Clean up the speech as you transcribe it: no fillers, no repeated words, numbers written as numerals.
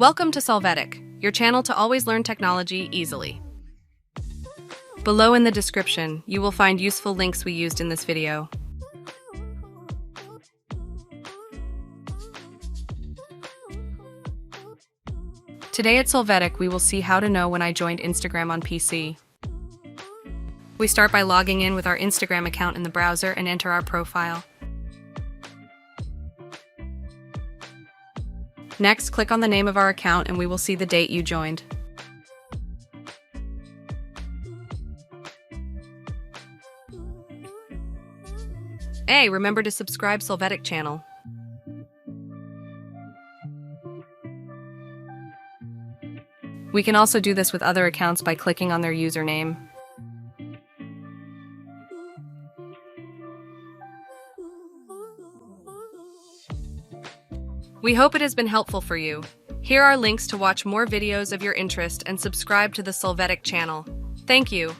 Welcome to Solvetic, your channel to always learn technology easily. Below in the description, you will find useful links we used in this video. Today at Solvetic, we will see how to know when I joined Instagram on PC. We start by logging in with our Instagram account in the browser and enter our profile. Next, click on the name of our account and we will see the date you joined. Hey, remember to subscribe Solvetic channel. We can also do this with other accounts by clicking on their username. We hope it has been helpful for you. Here are links to watch more videos of your interest and subscribe to the Solvetic channel. Thank you.